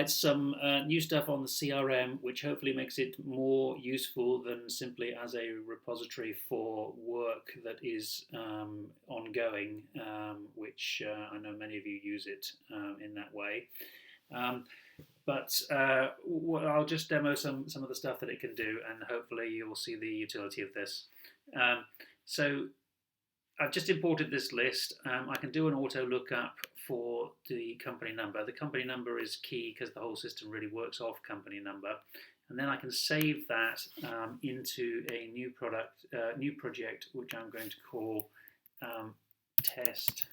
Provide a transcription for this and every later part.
provides some new stuff on the CRM, which hopefully makes it more useful than simply as a repository for work that is ongoing, which I know many of you use it in that way. But I'll just demo some of the stuff that it can do, and hopefully you'll see the utility of this. So I've just imported this list. I can do an auto lookup for the company number. The company number is key because the whole system really works off company number. And then I can save that into a new project, which I'm going to call test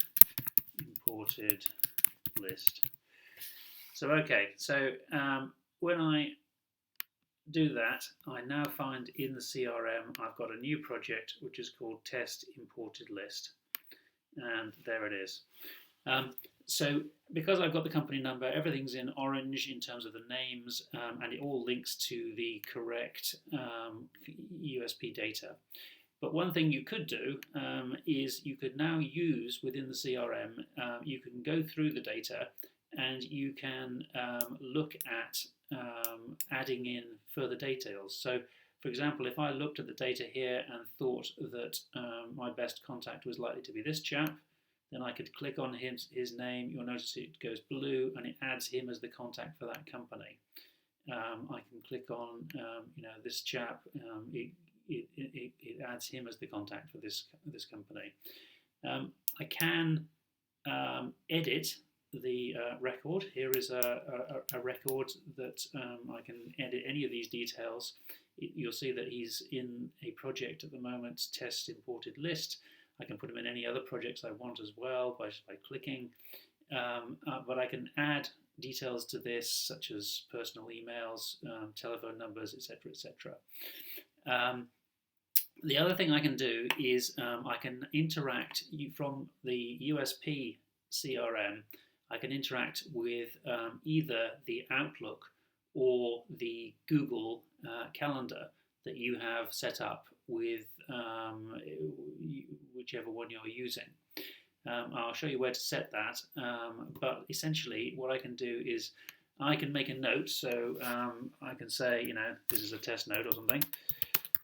imported list. So when I do that, I now find in the CRM I've got a new project which is called test imported list, and there it is. So because I've got the company number, everything's in orange in terms of the names, and it all links to the correct USP data. But one thing you could do is you could now use within the CRM, you can go through the data and you can look at adding in further details. So, for example, if I looked at the data here and thought that my best contact was likely to be this chap, then I could click on his name. You'll notice it goes blue and it adds him as the contact for that company. I can click on this chap. It adds him as the contact for this company. I can edit the record. Here is a record that I can edit any of these details. You'll see that he's in a project at the moment, test imported list. I can put him in any other projects I want as well by clicking. But I can add details to this, such as personal emails, telephone numbers, etc., etc. The other thing I can do is I can interact from the USP CRM. I can interact with either the Outlook or the Google Calendar that you have set up with whichever one you're using. I'll show you where to set that, but essentially what I can do is I can make a note. So I can say, this is a test note or something,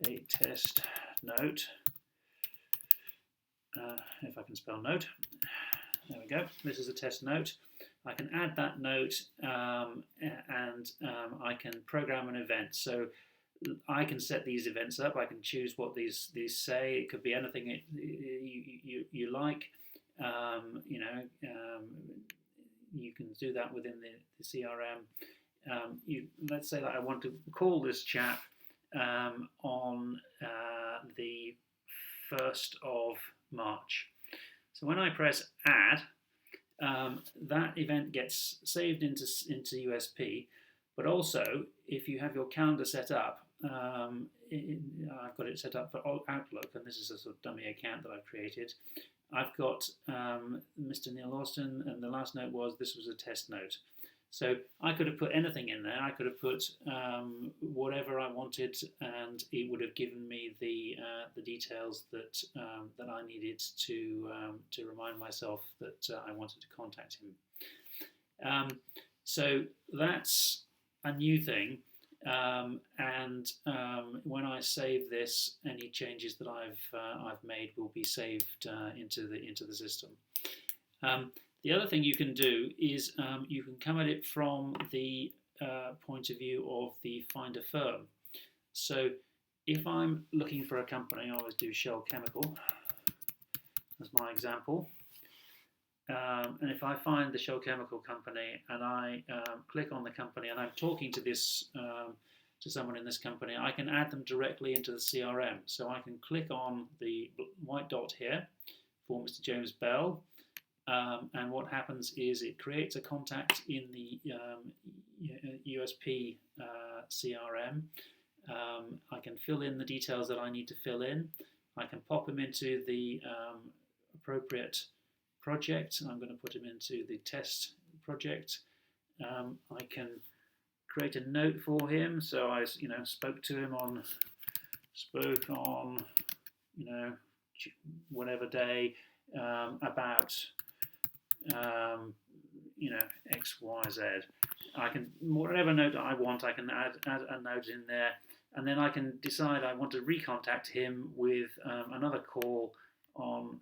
a test note, if I can spell note. There we go. This is a test note. I can add that note and I can program an event. So I can set these events up. I can choose what these say. It could be anything you like. You can do that within the CRM. Let's say that I want to call this chap on the 1st of March. So when I press add, that event gets saved into USP, but also if you have your calendar set up, I've got it set up for Outlook, and this is a sort of dummy account that I've created. I've got Mr. Neil Austin, and the last note was this was a test note. So I could have put anything in there. I could have put whatever I wanted, and it would have given me the details that I needed to remind myself that I wanted to contact him. So that's a new thing. And when I save this, any changes that I've made will be saved into the system. The other thing you can do is you can come at it from the point of view of the find a firm. So if I'm looking for a company, I always do Shell Chemical as my example. And if I find the Shell Chemical company and I click on the company and I'm talking to to someone in this company, I can add them directly into the CRM. So I can click on the white dot here for Mr. James Bell. And what happens is it creates a contact in the USP CRM. I can fill in the details that I need to fill in. I can pop him into the appropriate project. I'm going to put him into the test project. I can create a note for him. So I, spoke on, whatever day about, X, Y, Z. I can, whatever note I want, I can add a note in there, and then I can decide I want to recontact him with another call on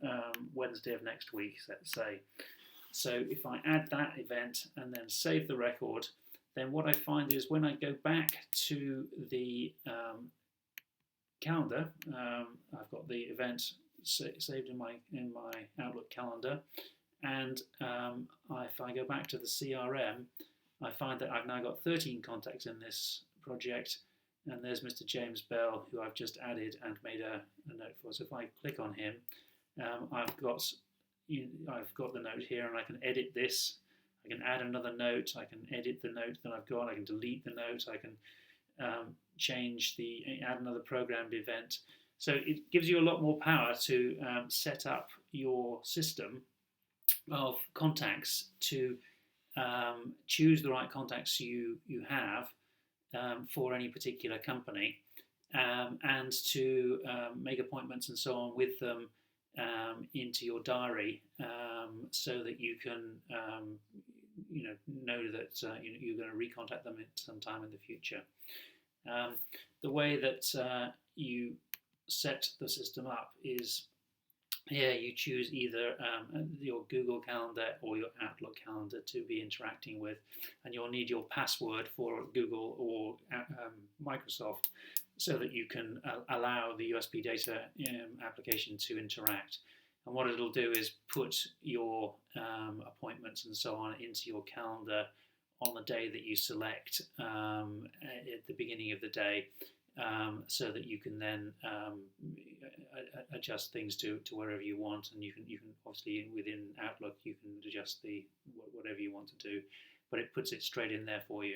Wednesday of next week, let's say. So if I add that event and then save the record, then what I find is when I go back to the calendar, I've got the event saved in my Outlook calendar, and if I go back to the CRM, I find that I've now got 13 contacts in this project, and there's Mr. James Bell, who I've just added and made a note for. So if I click on him, I've got the note here, and I can edit this. I can add another note. I can edit the note that I've got. I can delete the note. I can add another programmed event. So it gives you a lot more power to set up your system of contacts to choose the right contacts you have for any particular company, and to make appointments and so on with them into your diary, so that you can know that you're going to recontact them at some time in the future. The way that you set the system up is here you choose either your Google Calendar or your Outlook calendar to be interacting with, and you'll need your password for Google or Microsoft so that you can allow the USB data application to interact. And what it'll do is put your appointments and so on into your calendar on the day that you select at the beginning of the day, so that you can then adjust things to wherever you want, and you can obviously within Outlook you can adjust whatever you want to do, but it puts it straight in there for you.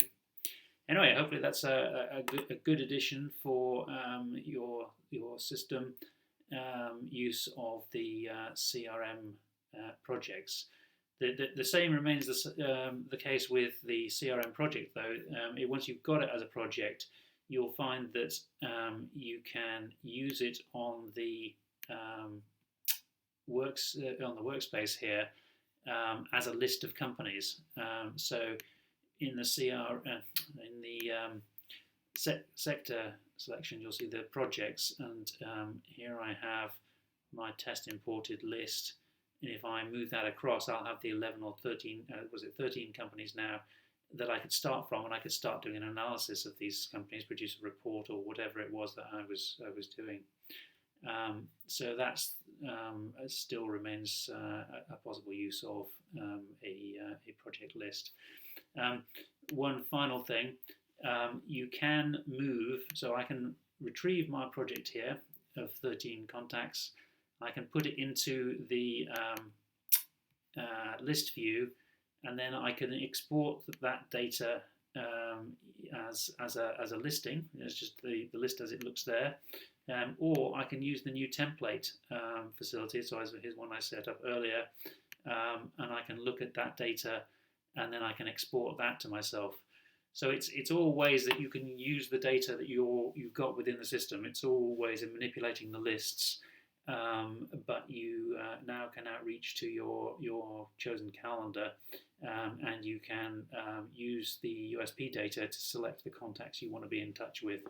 Anyway, hopefully that's a good addition for your system use of the CRM projects. The same remains the case with the CRM project, though. Once you've got it as a project, you'll find that you can use it on the workspace here as a list of companies. So in the sector selection, you'll see the projects, and here I have my test imported list. And if I move that across, I'll have the 11 or 13, 13 companies now that I could start from, and I could start doing an analysis of these companies, produce a report or whatever it was that I was doing. So that's still remains a possible use of a project list. One final thing, you can move, so I can retrieve my project here of 13 contacts. I can put it into the list view, and then I can export that data as a listing. It's just the list as it looks there, or I can use the new template facility. So here's one I set up earlier, and I can look at that data, and then I can export that to myself. So it's all ways that you can use the data that you've got within the system. It's all ways of manipulating the lists. But you now can outreach to your chosen calendar, and you can use the USB data to select the contacts you want to be in touch with,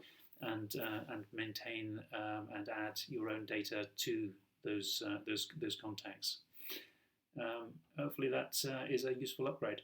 and maintain and add your own data to those contacts. Hopefully that is a useful upgrade.